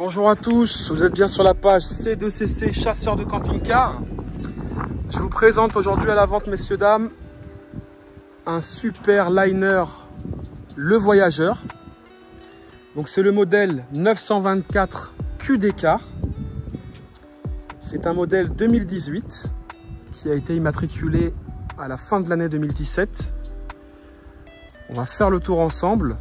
Bonjour à tous, vous êtes bien sur la page C2CC Chasseur de camping-car. Je vous présente aujourd'hui à la vente, messieurs, dames, un super liner Le Voyageur. Donc c'est le modèle 924 QD Car. C'est un modèle 2018 qui a été immatriculé à la fin de l'année 2017. On va faire le tour ensemble.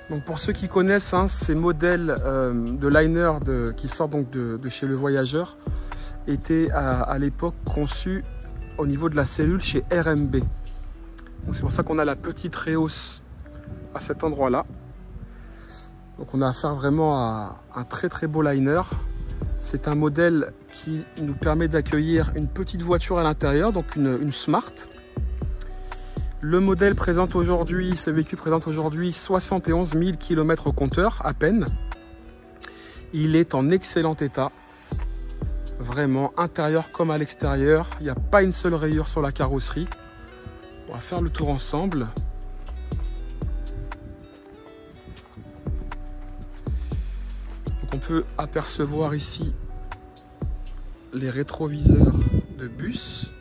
Donc pour ceux qui connaissent ces modèles de liner qui sortent donc de chez Le Voyageur, étaient à l'époque conçus au niveau de la cellule chez RMB. C'est pour ça qu'on a la petite rehausse à cet endroit-là. Donc on a affaire vraiment à un très beau liner. C'est un modèle qui nous permet d'accueillir une petite voiture à l'intérieur, donc une Smart. Le modèle présente aujourd'hui, ce véhicule présente aujourd'hui 71 000 km au compteur, à peine. Il est en excellent état, vraiment, intérieur comme à l'extérieur. Il n'y a pas une seule rayure sur la carrosserie. On va faire le tour ensemble. Donc on peut apercevoir ici les rétroviseurs de bus.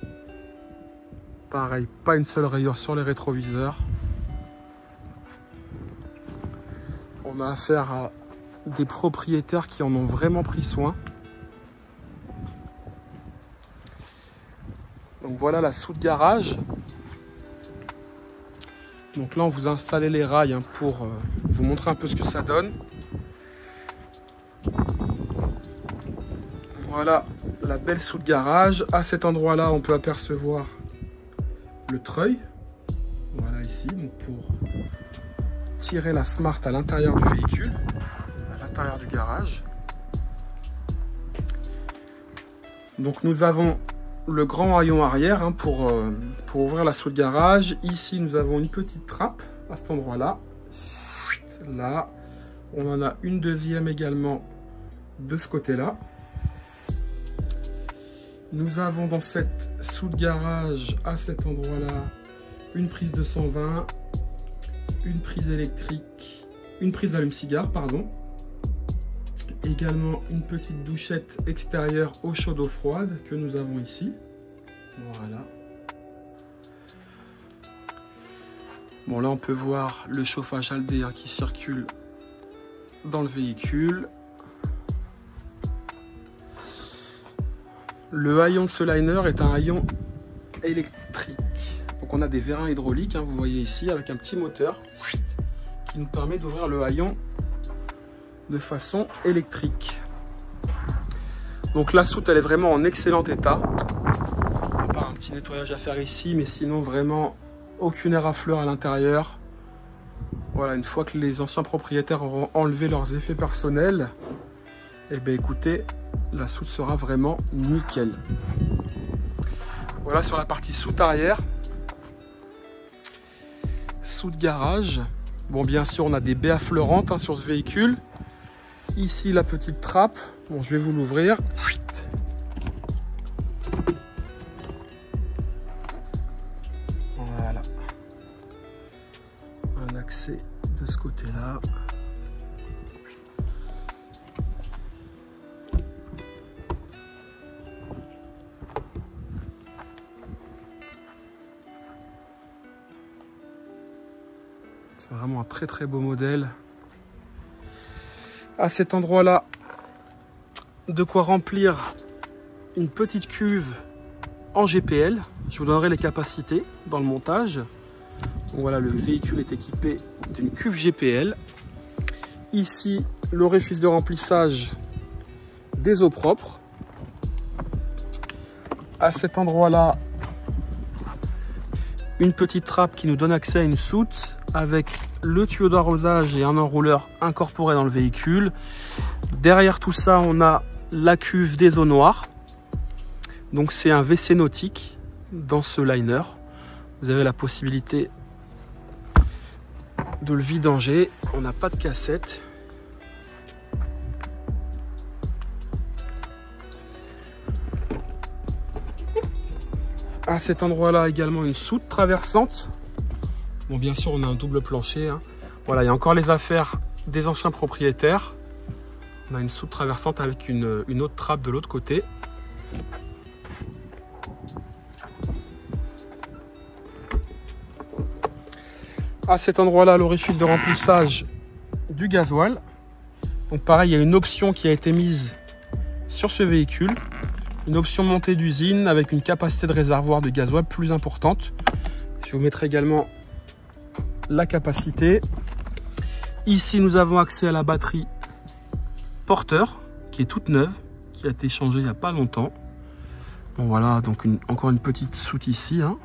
Pareil, pas une seule rayure sur les rétroviseurs. On a affaire à des propriétaires qui en ont vraiment pris soin. Donc voilà la soute garage. Donc là on vous a installé les rails pour vous montrer un peu ce que ça donne. Voilà la belle soute garage. À cet endroit là on peut apercevoir le treuil, voilà ici, donc pour tirer la Smart à l'intérieur du véhicule, à l'intérieur du garage. Donc nous avons le grand rayon arrière pour ouvrir la soute garage. Ici nous avons une petite trappe à cet endroit là. Là on en a une deuxième également de ce côté là. Nous avons dans cette soute garage, à cet endroit-là, une prise de 120, une prise électrique, une prise d'allume-cigare, pardon. Également une petite douchette extérieure eau chaude eau froide que nous avons ici. Voilà. Bon, là on peut voir le chauffage Aldé qui circule dans le véhicule. Le haillon de ce liner est un haillon électrique. Donc on a des vérins hydrauliques, vous voyez ici, avec un petit moteur qui nous permet d'ouvrir le haillon de façon électrique. Donc la soute, elle est vraiment en excellent état. À part un petit nettoyage à faire ici, mais sinon vraiment aucune éraflure à l'intérieur. Voilà, une fois que les anciens propriétaires auront enlevé leurs effets personnels, et bien écoutez, la soute sera vraiment nickel. Voilà sur la partie soute arrière. Soute garage. Bon, bien sûr, on a des baies affleurantes sur ce véhicule. Ici, la petite trappe. Bon, je vais vous l'ouvrir. Voilà. Un accès de ce côté-là. C'est vraiment un très beau modèle. À cet endroit-là, de quoi remplir une petite cuve en GPL. Je vous donnerai les capacités dans le montage. Donc voilà, le véhicule est équipé d'une cuve GPL. Ici, l'orifice de remplissage des eaux propres. À cet endroit-là, une petite trappe qui nous donne accès à une soute avec le tuyau d'arrosage et un enrouleur incorporé dans le véhicule. Derrière tout ça, on a la cuve des eaux noires. Donc c'est un WC nautique dans ce liner. Vous avez la possibilité de le vidanger. On n'a pas de cassette. À cet endroit-là également une soute traversante. Bon, bien sûr, on a un double plancher. Voilà, il y a encore les affaires des anciens propriétaires. On a une soute traversante avec une autre trappe de l'autre côté. À cet endroit-là, l'orifice de remplissage du gasoil. Donc pareil, il y a une option qui a été mise sur ce véhicule. Une option montée d'usine avec une capacité de réservoir de gasoil plus importante. Je vous mettrai également la capacité. Ici, nous avons accès à la batterie porteur qui est toute neuve, qui a été changée il n'y a pas longtemps. Bon, voilà, donc encore une petite soute ici. Hein.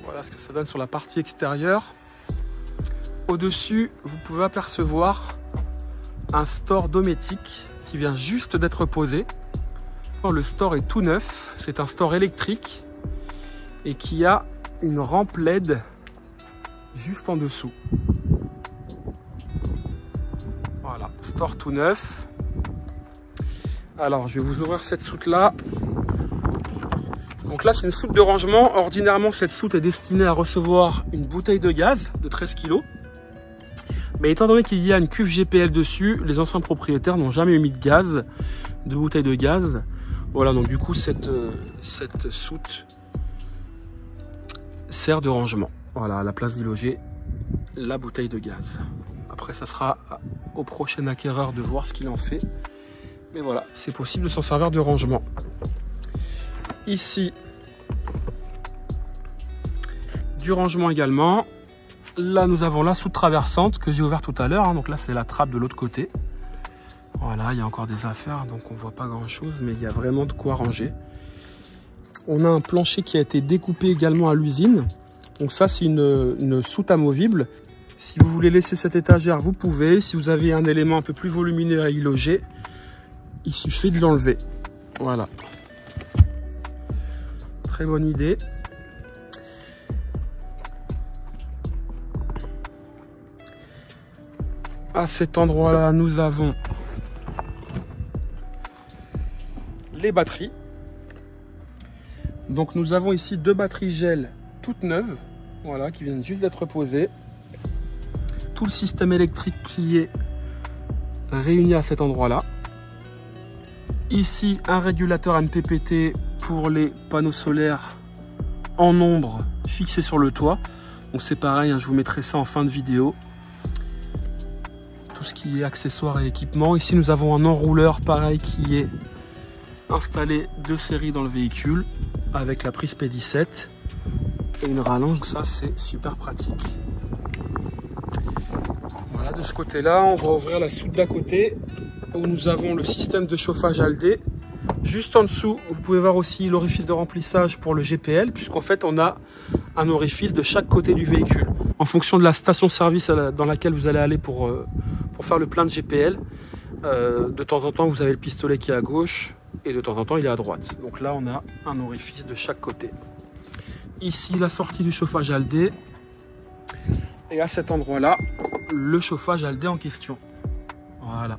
Voilà ce que ça donne sur la partie extérieure. Au-dessus, vous pouvez apercevoir un store Dometic qui vient juste d'être posé. Le store est tout neuf, c'est un store électrique et qui a une rampe LED juste en dessous. Voilà, store tout neuf. Alors, je vais vous ouvrir cette soute là. Donc là, c'est une soute de rangement. Ordinairement, cette soute est destinée à recevoir une bouteille de gaz de 13 kg. Mais étant donné qu'il y a une cuve GPL dessus, les anciens propriétaires n'ont jamais mis de gaz, de bouteille de gaz. Voilà, donc du coup, cette soute sert de rangement. Voilà, à la place d'y loger la bouteille de gaz. Après, ça sera au prochain acquéreur de voir ce qu'il en fait. Mais voilà, c'est possible de s'en servir de rangement. Ici, du rangement également. Là, nous avons la soute traversante que j'ai ouverte tout à l'heure. Hein. Donc là, c'est la trappe de l'autre côté. Voilà, il y a encore des affaires, donc on voit pas grand-chose, mais il y a vraiment de quoi ranger. On a un plancher qui a été découpé également à l'usine. Donc ça, c'est une soute amovible. Si vous voulez laisser cette étagère, vous pouvez. Si vous avez un élément un peu plus volumineux à y loger, il suffit de l'enlever. Voilà. Très bonne idée. À cet endroit-là, nous avons les batteries. Donc nous avons ici deux batteries gel toutes neuves, voilà, qui viennent juste d'être posées. Tout le système électrique qui est réuni à cet endroit-là. Ici, un régulateur MPPT pour les panneaux solaires en nombre fixés sur le toit. Donc c'est pareil, hein, je vous mettrai ça en fin de vidéo. Tout ce qui est accessoires et équipements. Ici, nous avons un enrouleur pareil qui est installé de série dans le véhicule avec la prise P17 et une rallonge. Ça, c'est super pratique. Voilà, de ce côté-là, on va ouvrir la soute d'à côté où nous avons le système de chauffage Aldé. Juste en dessous, vous pouvez voir aussi l'orifice de remplissage pour le GPL, puisqu'en fait, on a un orifice de chaque côté du véhicule. En fonction de la station-service dans laquelle vous allez aller pour faire le plein de GPL, de temps en temps, vous avez le pistolet qui est à gauche et de temps en temps, il est à droite. Donc là, on a un orifice de chaque côté. Ici, la sortie du chauffage Aldé. Et à cet endroit-là, le chauffage Aldé en question. Voilà.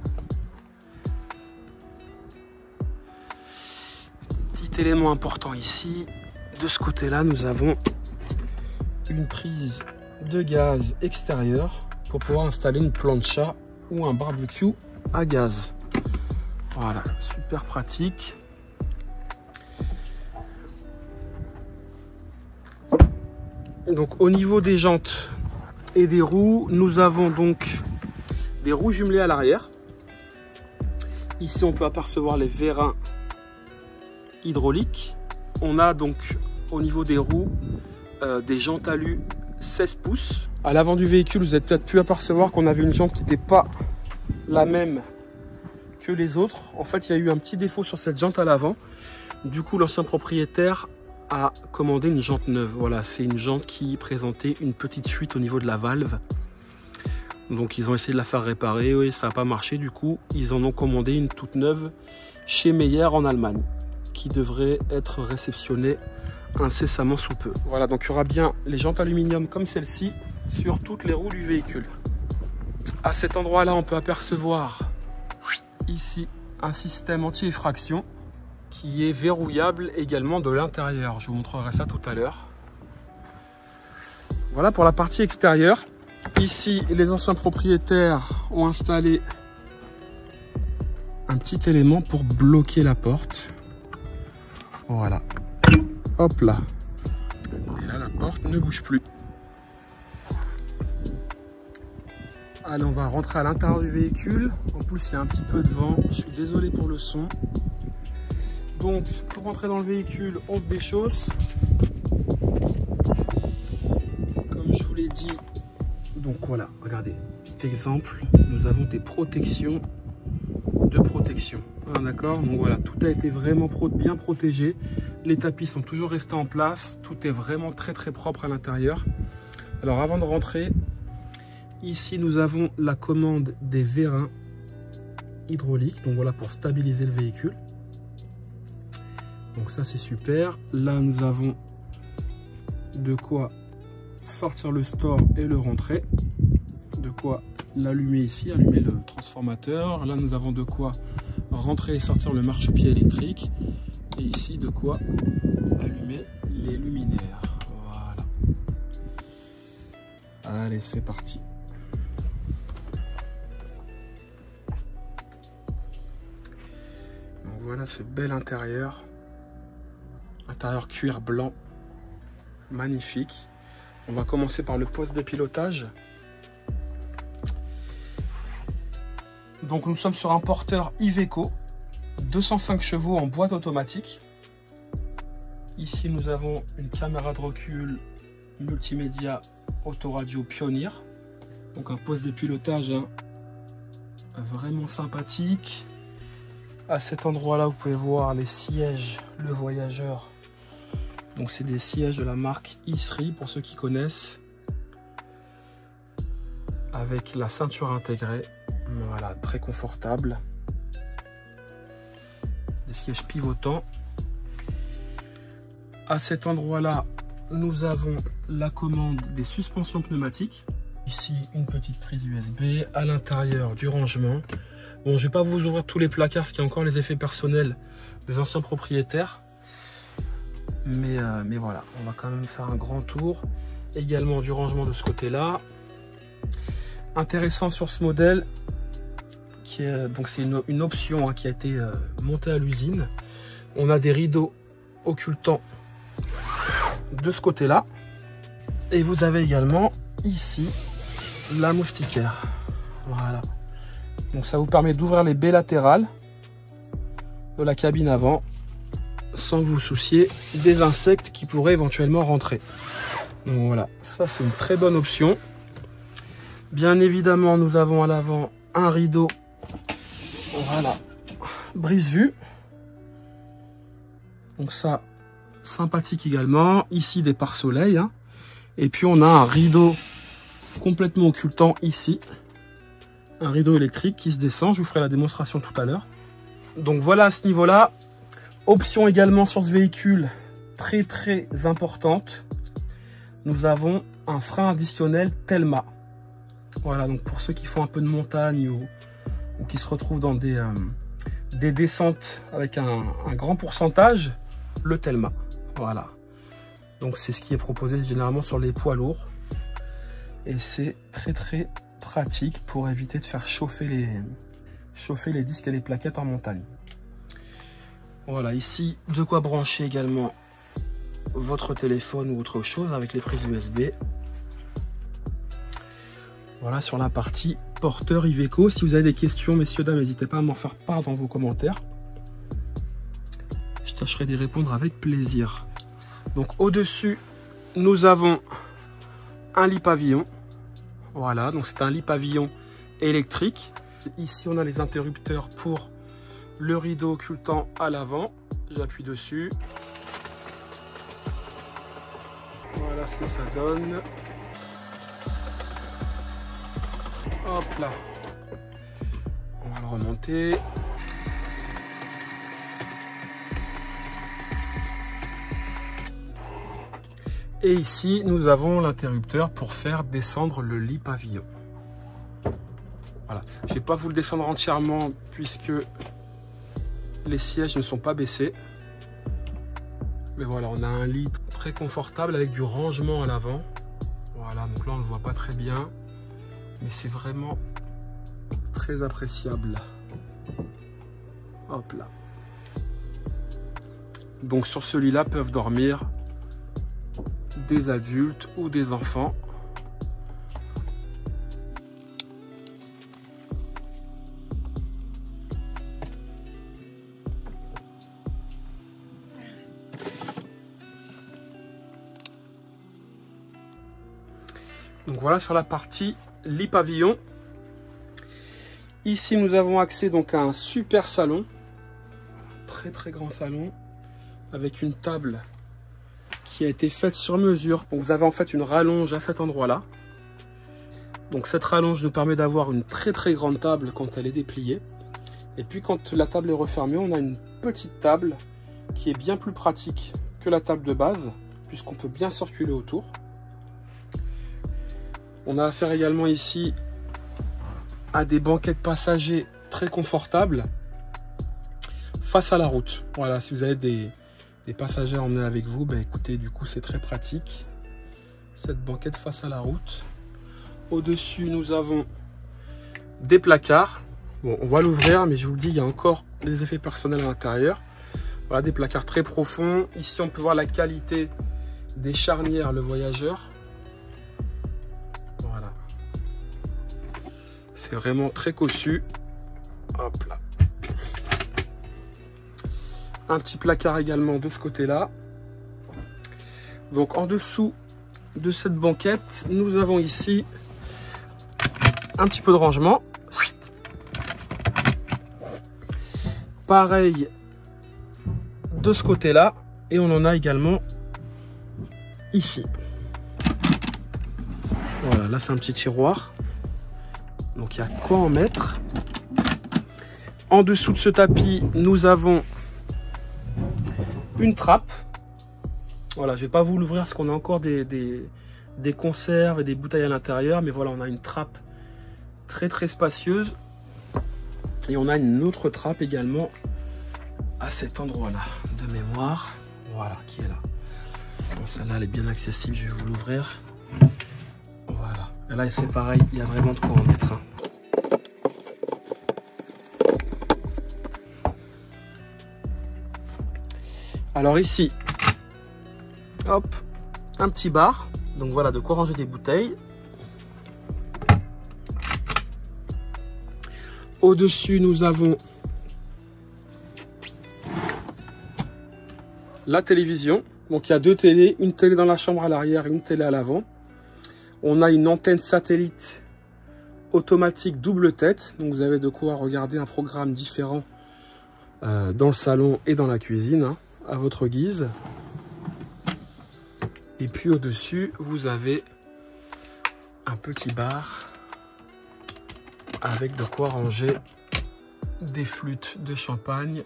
Petit élément important ici. De ce côté-là, nous avons une prise de gaz extérieur pour pouvoir installer une plancha ou un barbecue à gaz. Voilà, super pratique. Donc au niveau des jantes et des roues, nous avons donc des roues jumelées à l'arrière. Ici, on peut apercevoir les vérins hydrauliques. On a donc au niveau des roues des jantes alu 16 pouces. À l'avant du véhicule, vous avez peut-être pu apercevoir qu'on avait une jante qui n'était pas la même que les autres. En fait, il y a eu un petit défaut sur cette jante à l'avant. Du coup, l'ancien propriétaire a commandé une jante neuve. Voilà, c'est une jante qui présentait une petite fuite au niveau de la valve. Donc, ils ont essayé de la faire réparer et ça n'a pas marché. Du coup, ils en ont commandé une toute neuve chez Meyer en Allemagne, qui devrait être réceptionnée incessamment sous peu. Voilà, donc il y aura bien les jantes aluminium comme celle-ci sur toutes les roues du véhicule. À cet endroit-là, on peut apercevoir ici un système anti-effraction qui est verrouillable également de l'intérieur. Je vous montrerai ça tout à l'heure. Voilà pour la partie extérieure. Ici, les anciens propriétaires ont installé un petit élément pour bloquer la porte. Voilà. Hop là. Et là, la porte ne bouge plus. Allez, on va rentrer à l'intérieur du véhicule. En plus, il y a un petit peu de vent. Je suis désolé pour le son. Donc, pour rentrer dans le véhicule, on se déchausse. Comme je vous l'ai dit. Donc voilà, regardez. Petit exemple. Nous avons des protections de protection. Ah, d'accord. Donc voilà, tout a été vraiment bien protégé. Les tapis sont toujours restés en place. Tout est vraiment très propre à l'intérieur. Alors, avant de rentrer... Ici, nous avons la commande des vérins hydrauliques. Donc voilà, pour stabiliser le véhicule. Donc ça, c'est super. Là, nous avons de quoi sortir le store et le rentrer. De quoi l'allumer ici, allumer le transformateur. Là, nous avons de quoi rentrer et sortir le marchepied électrique. Et ici, de quoi allumer les luminaires. Voilà. Allez, c'est parti. Voilà ce bel intérieur cuir blanc, magnifique. On va commencer par le poste de pilotage. Donc nous sommes sur un porteur Iveco, 205 chevaux en boîte automatique. Ici nous avons une caméra de recul multimédia autoradio Pioneer. Donc un poste de pilotage vraiment sympathique. À cet endroit-là, vous pouvez voir les sièges, le voyageur. Donc, c'est des sièges de la marque Isri, pour ceux qui connaissent. Avec la ceinture intégrée. Voilà, très confortable. Des sièges pivotants. À cet endroit-là, nous avons la commande des suspensions pneumatiques. Ici, une petite prise USB. À l'intérieur, du rangement. Bon, je ne vais pas vous ouvrir tous les placards, parce qu'il y a encore les effets personnels des anciens propriétaires. Mais voilà, on va quand même faire un grand tour. Également du rangement de ce côté-là. Intéressant sur ce modèle, donc c'est une option qui a été montée à l'usine. On a des rideaux occultants de ce côté-là. Et vous avez également ici la moustiquaire. Voilà. Donc ça vous permet d'ouvrir les baies latérales de la cabine avant sans vous soucier des insectes qui pourraient éventuellement rentrer. Donc voilà, ça c'est une très bonne option. Bien évidemment, nous avons à l'avant un rideau, voilà, brise-vue. Donc ça, sympathique également. Ici des pare-soleil. Et puis on a un rideau complètement occultant ici. Un rideau électrique qui se descend. Je vous ferai la démonstration tout à l'heure. Donc voilà à ce niveau-là. Option également sur ce véhicule très importante. Nous avons un frein additionnel Telma. Voilà, donc pour ceux qui font un peu de montagne ou qui se retrouvent dans des descentes avec un grand pourcentage, le Telma. Voilà. Donc c'est ce qui est proposé généralement sur les poids lourds. Et c'est très pratique pour éviter de faire chauffer les disques et les plaquettes en montagne. Voilà, ici, de quoi brancher également votre téléphone ou autre chose avec les prises USB. Voilà sur la partie porteur Iveco. Si vous avez des questions, messieurs, dames, n'hésitez pas à m'en faire part dans vos commentaires. Je tâcherai d'y répondre avec plaisir. Donc au-dessus, nous avons un lit pavillon. Voilà, donc c'est un lit pavillon électrique. Ici, on a les interrupteurs pour le rideau occultant à l'avant. J'appuie dessus. Voilà ce que ça donne. Hop là. On va le remonter. Et ici, nous avons l'interrupteur pour faire descendre le lit pavillon. Voilà. Je ne vais pas vous le descendre entièrement puisque Les sièges ne sont pas baissés. Mais voilà, on a un lit très confortable avec du rangement à l'avant. Voilà, donc là on ne le voit pas très bien. Mais c'est vraiment très appréciable. Hop là. Donc sur ce lit-là peuvent dormir des adultes ou des enfants. Donc voilà sur la partie lit pavillon. Ici nous avons accès donc à un super salon, très très grand salon, avec une table qui a été faite sur mesure. Donc vous avez en fait une rallonge à cet endroit-là. Donc cette rallonge nous permet d'avoir une très très grande table quand elle est dépliée. Et puis quand la table est refermée, on a une petite table qui est bien plus pratique que la table de base, puisqu'on peut bien circuler autour. On a affaire également ici à des banquettes passagers très confortables face à la route. Voilà, si vous avez des passagers à emmener avec vous, ben écoutez, du coup c'est très pratique. Cette banquette face à la route. Au-dessus, nous avons des placards. Bon, on va l'ouvrir, mais je vous le dis, il y a encore des effets personnels à l'intérieur. Voilà, des placards très profonds. Ici, on peut voir la qualité des charnières, le voyageur. Voilà. C'est vraiment très cossu. Hop là. Un petit placard également de ce côté-là. Donc, en dessous de cette banquette, nous avons ici un petit peu de rangement. Pareil de ce côté-là. Et on en a également ici. Voilà, là c'est un petit tiroir. Donc il y a quoi en mettre. En dessous de ce tapis, nous avons une trappe. Voilà, je ne vais pas vous l'ouvrir parce qu'on a encore des conserves et des bouteilles à l'intérieur. Mais voilà, on a une trappe très très spacieuse. Et on a une autre trappe également à cet endroit-là, de mémoire. Voilà, qui est là. Bon, celle-là, elle est bien accessible, je vais vous l'ouvrir. Voilà. Et là, c'est pareil, il y a vraiment de quoi en mettre un. Alors ici, hop, un petit bar. Donc voilà, de quoi ranger des bouteilles. Au-dessus, nous avons la télévision. Donc il y a deux télés, une télé dans la chambre à l'arrière et une télé à l'avant. On a une antenne satellite automatique double tête. Donc vous avez de quoi regarder un programme différent dans le salon et dans la cuisine, hein, à votre guise. Et puis au-dessus, vous avez un petit bar avec de quoi ranger des flûtes de champagne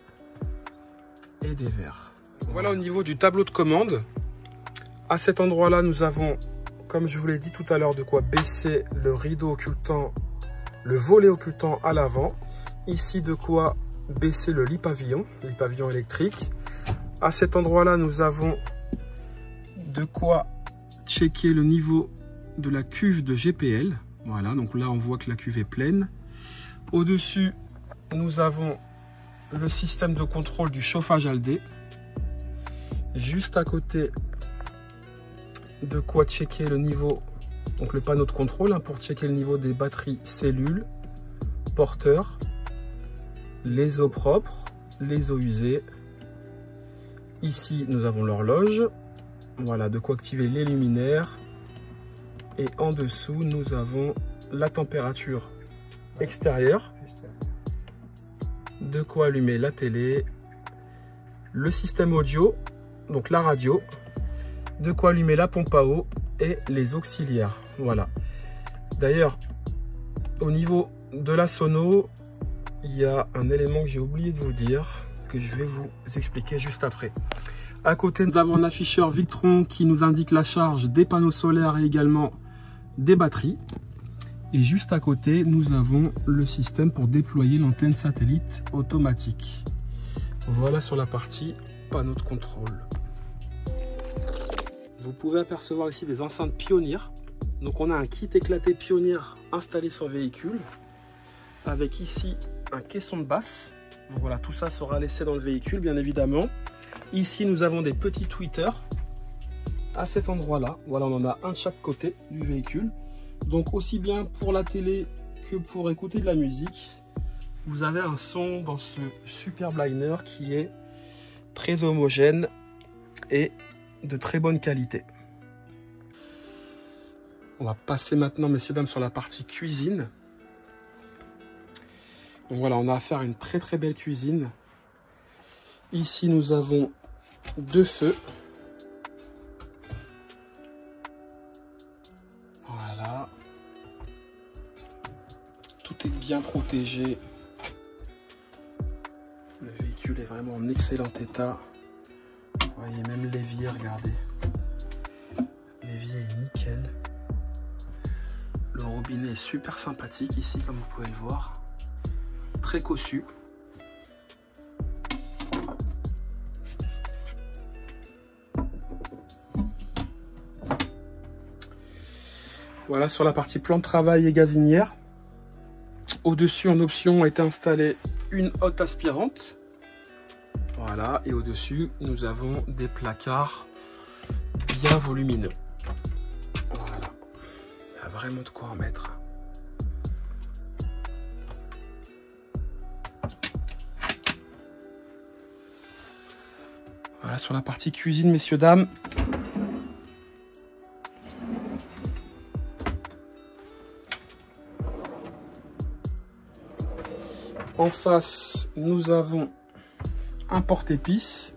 et des verres. Voilà au niveau du tableau de commande. À cet endroit-là, nous avons, comme je vous l'ai dit tout à l'heure, de quoi baisser le rideau occultant, le volet occultant à l'avant. Ici, de quoi baisser le lit pavillon électrique. À cet endroit-là, nous avons de quoi checker le niveau de la cuve de GPL. Voilà, donc là on voit que la cuve est pleine. Au-dessus, nous avons le système de contrôle du chauffage Aldé. Juste à côté, de quoi checker le niveau, donc le panneau de contrôle, hein, pour checker le niveau des batteries cellules, porteurs, les eaux propres, les eaux usées. Ici, nous avons l'horloge. Voilà, de quoi activer les luminaires. Et en dessous, nous avons la température extérieure. De quoi allumer la télé. Le système audio, donc la radio. De quoi allumer la pompe à eau et les auxiliaires. Voilà. D'ailleurs, au niveau de la sono, il y a un élément que j'ai oublié de vous dire, que je vais vous expliquer juste après. À côté, nous avons un afficheur Victron qui nous indique la charge des panneaux solaires et également des batteries. Et juste à côté, nous avons le système pour déployer l'antenne satellite automatique. Voilà sur la partie panneau de contrôle. Vous pouvez apercevoir ici des enceintes Pioneer. Donc on a un kit éclaté Pioneer installé sur le véhicule, avec ici un caisson de basse. Donc voilà, tout ça sera laissé dans le véhicule, bien évidemment. Ici, nous avons des petits tweeters à cet endroit-là. Voilà, on en a un de chaque côté du véhicule. Donc aussi bien pour la télé que pour écouter de la musique, vous avez un son dans ce superbe liner qui est très homogène et de très bonne qualité. On va passer maintenant, messieurs, dames, sur la partie cuisine. Donc voilà, on a affaire à une très très belle cuisine. Ici, nous avons 2 feux. Voilà. Tout est bien protégé. Le véhicule est vraiment en excellent état. Vous voyez, même l'évier, regardez. L'évier est nickel. Le robinet est super sympathique ici, comme vous pouvez le voir. Très cossu. Voilà sur la partie plan de travail et gazinière. Au-dessus, en option, a été installée une hotte aspirante. Voilà, et au-dessus, nous avons des placards bien volumineux. Voilà, il y a vraiment de quoi en mettre. Voilà sur la partie cuisine, messieurs, dames. En face, nous avons un porte-épices.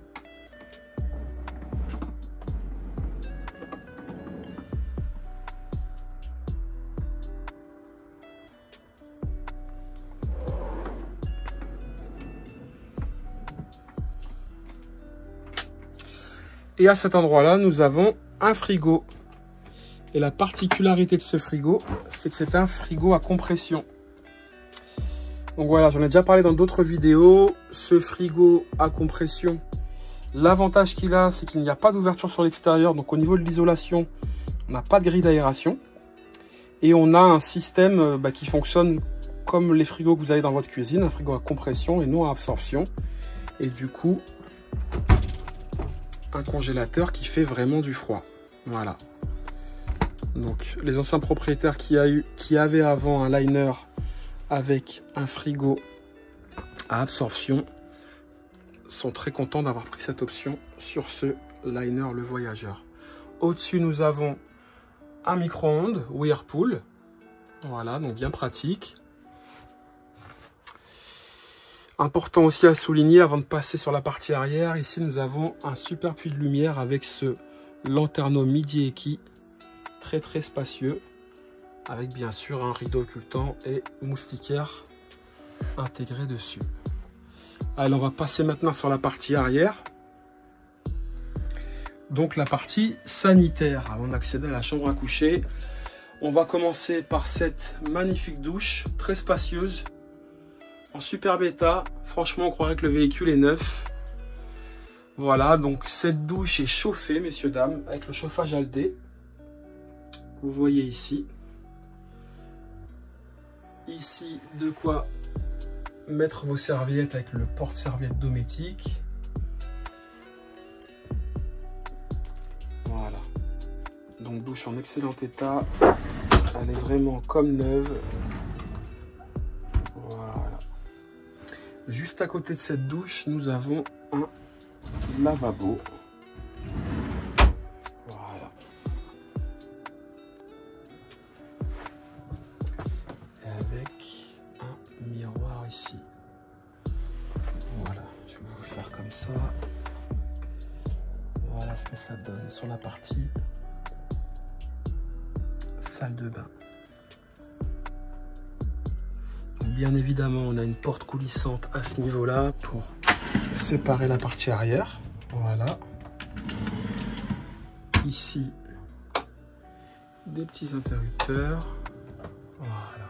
Et à cet endroit-là, nous avons un frigo. Et la particularité de ce frigo, c'est que c'est un frigo à compression. Donc voilà, j'en ai déjà parlé dans d'autres vidéos. Ce frigo à compression, l'avantage qu'il a, c'est qu'il n'y a pas d'ouverture sur l'extérieur. Donc au niveau de l'isolation, on n'a pas de grille d'aération. Et on a un système qui fonctionne comme les frigos que vous avez dans votre cuisine. Un frigo à compression et non à absorption. Et du coup, un congélateur qui fait vraiment du froid. Voilà. Donc les anciens propriétaires qui avaient avant un liner avec un frigo à absorption sont très contents d'avoir pris cette option sur ce liner le Voyageur. Au-dessus, nous avons un micro-ondes Whirlpool. Voilà, donc bien pratique. Important aussi à souligner avant de passer sur la partie arrière, ici nous avons un super puits de lumière avec ce lanterneau Midi Eki, très très spacieux, avec bien sûr un rideau occultant et moustiquaire intégré dessus. Alors on va passer maintenant sur la partie arrière. Donc la partie sanitaire, avant d'accéder à la chambre à coucher. On va commencer par cette magnifique douche, très spacieuse, en superbe état. Franchement, on croirait que le véhicule est neuf. Voilà, donc cette douche est chauffée, messieurs, dames, avec le chauffage Aldé. Vous voyez ici. Ici, de quoi mettre vos serviettes avec le porte-serviette dométique. Voilà. Donc douche en excellent état. Elle est vraiment comme neuve. Voilà. Juste à côté de cette douche, nous avons un lavabo. Voilà. Et avec un miroir ici. Voilà, je vais vous le faire comme ça. Voilà ce que ça donne sur la partie salle de bain. Donc, bien évidemment, on a une porte coulissante à ce niveau-là pour séparer la partie arrière. Voilà. Ici, des petits interrupteurs. Voilà.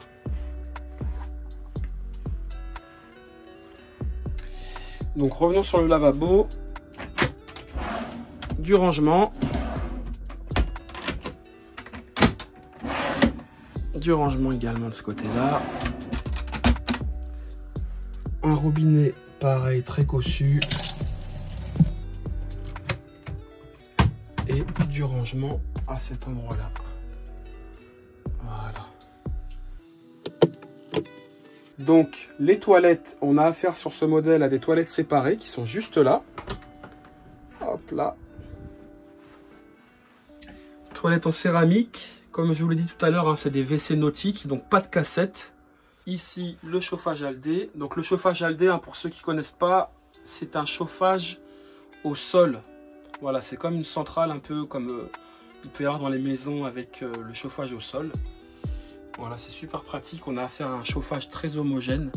Donc revenons sur le lavabo. Du rangement. Du rangement également de ce côté-là. Un robinet pareil, très cossu. Et du rangement à cet endroit-là. Voilà. Donc les toilettes, on a affaire sur ce modèle à des toilettes séparées qui sont juste là. Hop là. Toilettes en céramique, comme je vous l'ai dit tout à l'heure, hein, c'est des WC nautiques, donc pas de cassette. Ici, le chauffage Aldé. Donc le chauffage Aldé, hein, pour ceux qui ne connaissent pas, c'est un chauffage au sol. Voilà, c'est comme une centrale, un peu comme il peut y avoir dans les maisons avec le chauffage au sol. Voilà, c'est super pratique. On a affaire à un chauffage très homogène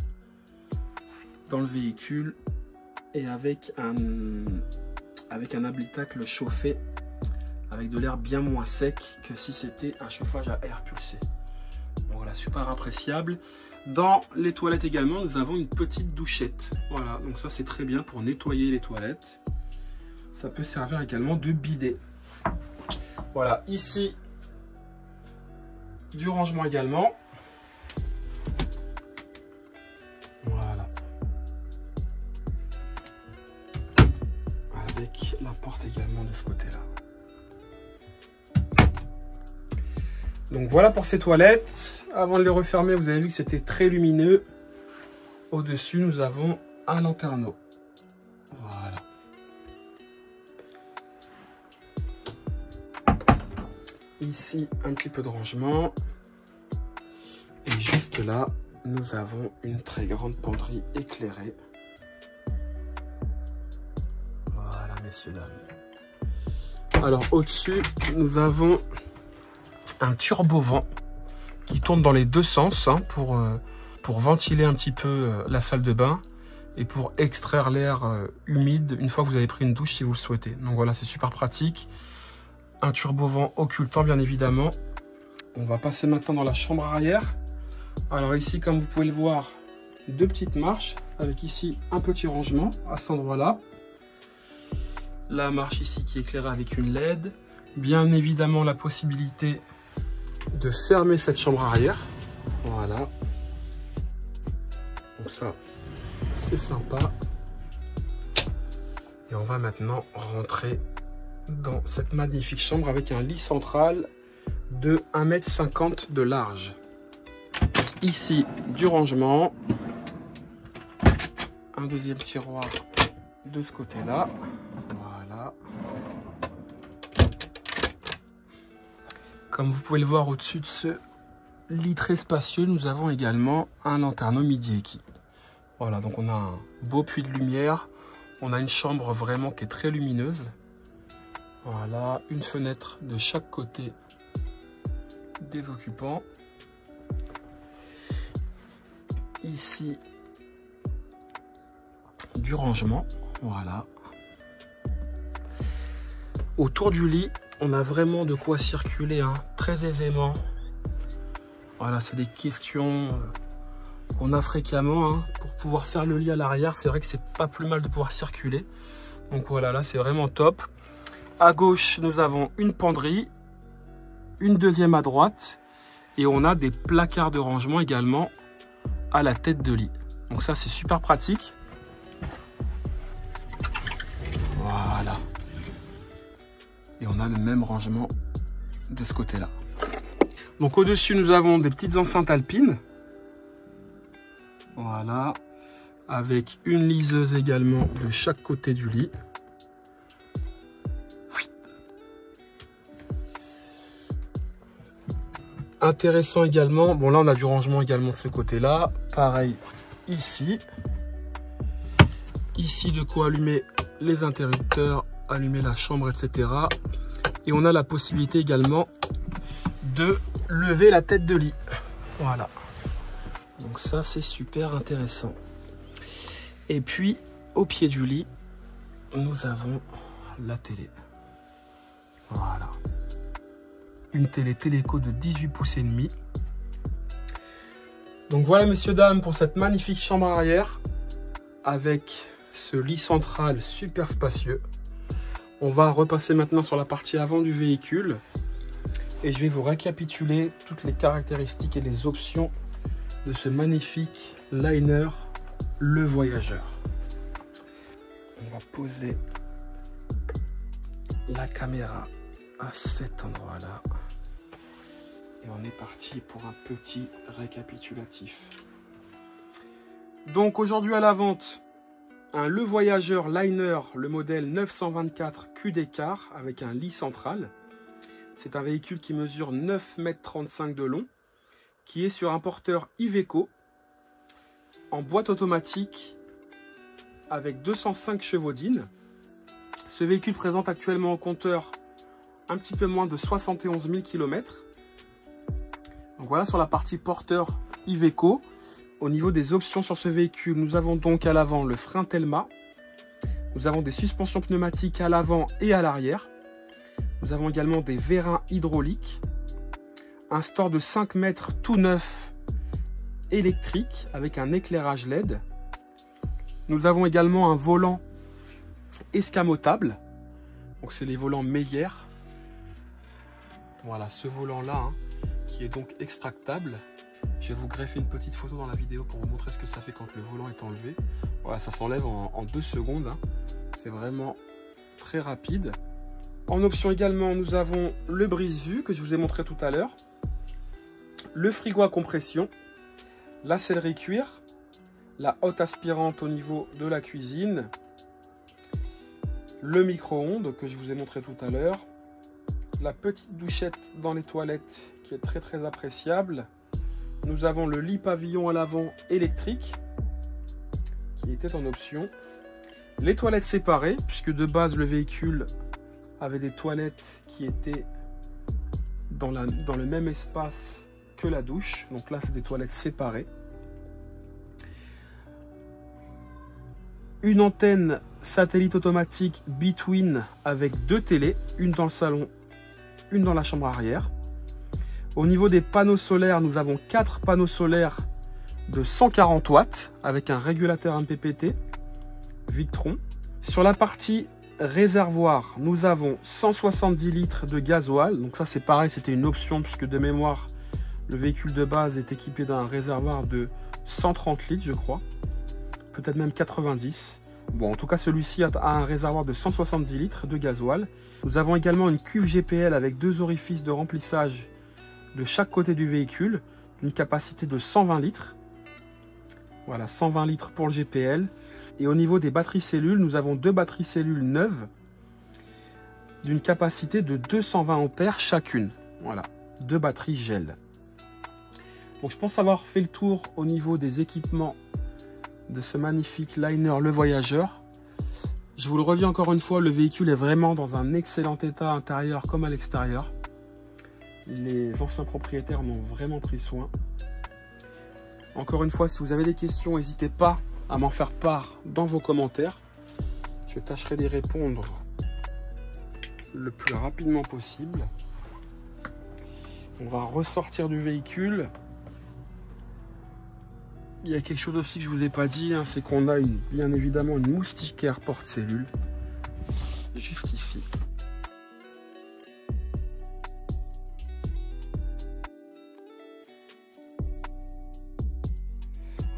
dans le véhicule et avec un habitacle chauffé avec de l'air bien moins sec que si c'était un chauffage à air pulsé. Donc voilà, super appréciable. Dans les toilettes également, nous avons une petite douchette. Voilà, donc ça c'est très bien pour nettoyer les toilettes. Ça peut servir également de bidet. Voilà, ici, du rangement également. Voilà. Avec la porte également de ce côté-là. Donc voilà pour ces toilettes. Avant de les refermer, vous avez vu que c'était très lumineux. Au-dessus, nous avons un lanterneau. Voilà. Ici, un petit peu de rangement. Et juste là, nous avons une très grande penderie éclairée. Voilà, messieurs, dames. Alors, au-dessus, nous avons un turbo-vent qui tourne dans les deux sens, hein, pour ventiler un petit peu la salle de bain et pour extraire l'air humide une fois que vous avez pris une douche si vous le souhaitez. Donc voilà, c'est super pratique. Un turbo-vent occultant bien évidemment. On va passer maintenant dans la chambre arrière. Alors ici, comme vous pouvez le voir, deux petites marches avec ici un petit rangement à cet endroit-là. La marche ici qui est éclairée avec une LED. Bien évidemment la possibilité de fermer cette chambre arrière. Voilà. Donc ça, c'est sympa. Et on va maintenant rentrer dans cette magnifique chambre avec un lit central de 1,50 m de large. Ici, du rangement. Un deuxième tiroir de ce côté-là. Voilà. Comme vous pouvez le voir au-dessus de ce lit très spacieux, nous avons également un lanterneau midi-équi. Voilà, donc on a un beau puits de lumière. On a une chambre vraiment qui est très lumineuse. Voilà, une fenêtre de chaque côté des occupants. Ici, du rangement. Voilà. Autour du lit, on a vraiment de quoi circuler, hein, très aisément. Voilà, c'est des questions qu'on a fréquemment, hein, pour pouvoir faire le lit à l'arrière. C'est vrai que c'est pas plus mal de pouvoir circuler. Donc voilà, là c'est vraiment top. À gauche, nous avons une penderie, une deuxième à droite, et on a des placards de rangement également à la tête de lit. Donc ça, c'est super pratique. Voilà. Et on a le même rangement de ce côté-là. Donc au-dessus, nous avons des petites enceintes alpines. Voilà. Avec une liseuse également de chaque côté du lit. Intéressant également, bon là on a du rangement également de ce côté-là. Pareil ici. Ici de quoi allumer les interrupteurs, allumer la chambre, etc. Et on a la possibilité également de lever la tête de lit. Voilà. Donc ça c'est super intéressant. Et puis au pied du lit, nous avons la télé. Voilà. Une télé Téléco de 18 pouces et demi. Donc voilà messieurs dames pour cette magnifique chambre arrière avec ce lit central super spacieux. On va repasser maintenant sur la partie avant du véhicule et je vais vous récapituler toutes les caractéristiques et les options de ce magnifique liner le voyageur. On va poser la caméra à cet endroit-là et on est parti pour un petit récapitulatif. Donc aujourd'hui à la vente, un Le Voyageur Liner, le modèle 924 QD-Car avec un lit central. C'est un véhicule qui mesure 9,35 m de long, qui est sur un porteur Iveco en boîte automatique avec 205 chevaux-dines. Ce véhicule présente actuellement au compteur un petit peu moins de 71 000 km. Donc voilà sur la partie porteur Iveco. Au niveau des options sur ce véhicule, nous avons donc à l'avant le frein Telma. Nous avons des suspensions pneumatiques à l'avant et à l'arrière. Nous avons également des vérins hydrauliques. Un store de 5 mètres tout neuf électrique avec un éclairage LED. Nous avons également un volant escamotable. Donc c'est les volants Meyer. Voilà ce volant-là qui est donc extractable. Je vais vous greffer une petite photo dans la vidéo pour vous montrer ce que ça fait quand le volant est enlevé. Voilà, ça s'enlève en 2 secondes. C'est vraiment très rapide. En option également, nous avons le brise-vue que je vous ai montré tout à l'heure. Le frigo à compression. La sellerie cuir. La hotte aspirante au niveau de la cuisine. Le micro-ondes que je vous ai montré tout à l'heure. La petite douchette dans les toilettes qui est très appréciable. Nous avons le lit pavillon à l'avant électrique qui était en option. Les toilettes séparées, puisque de base le véhicule avait des toilettes qui étaient dans le même espace que la douche. Donc là, c'est des toilettes séparées. Une antenne satellite automatique Between avec 2 télés, une dans le salon, une dans la chambre arrière. Au niveau des panneaux solaires, nous avons 4 panneaux solaires de 140 watts avec un régulateur MPPT Victron. Sur la partie réservoir, nous avons 170 litres de gasoil. Donc ça c'est pareil, c'était une option puisque de mémoire, le véhicule de base est équipé d'un réservoir de 130 litres je crois. Peut-être même 90. Bon, en tout cas celui-ci a un réservoir de 170 litres de gasoil. Nous avons également une cuve GPL avec 2 orifices de remplissage de chaque côté du véhicule, une capacité de 120 litres. Voilà, 120 litres pour le GPL. Et au niveau des batteries cellules, nous avons 2 batteries cellules neuves d'une capacité de 220 ampères chacune. Voilà, 2 batteries gel. Donc je pense avoir fait le tour au niveau des équipements de ce magnifique liner le voyageur. Je vous le redis encore une fois, le véhicule est vraiment dans un excellent état intérieur comme à l'extérieur. Les anciens propriétaires en ont vraiment pris soin. Encore une fois, si vous avez des questions, n'hésitez pas à m'en faire part dans vos commentaires. Je tâcherai d'y répondre le plus rapidement possible. On va ressortir du véhicule. Il y a quelque chose aussi que je ne vous ai pas dit, c'est qu'on a bien évidemment une moustiquaire porte-cellule juste ici.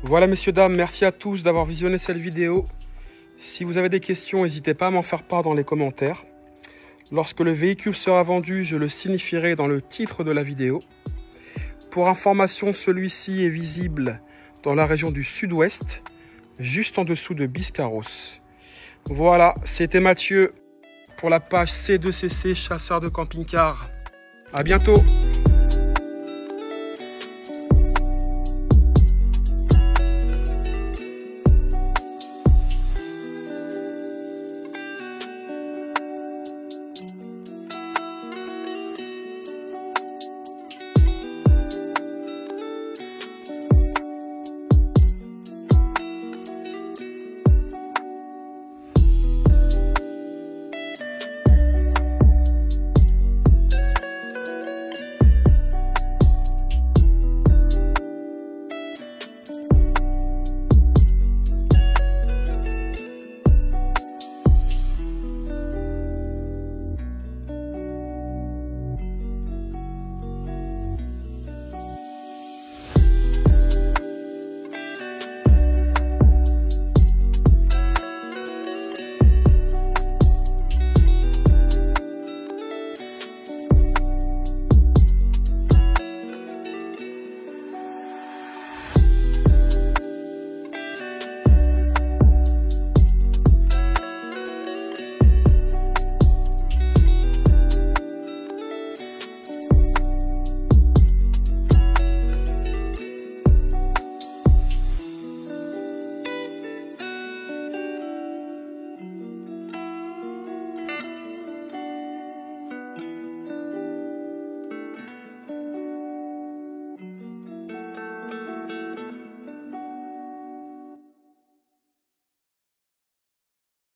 Voilà messieurs, dames, merci à tous d'avoir visionné cette vidéo. Si vous avez des questions, n'hésitez pas à m'en faire part dans les commentaires. Lorsque le véhicule sera vendu, je le signifierai dans le titre de la vidéo. Pour information, celui-ci est visible dans la région du sud-ouest, juste en dessous de Biscarrosse. Voilà, c'était Mathieu pour la page C2CC, chasseur de camping-car. À bientôt!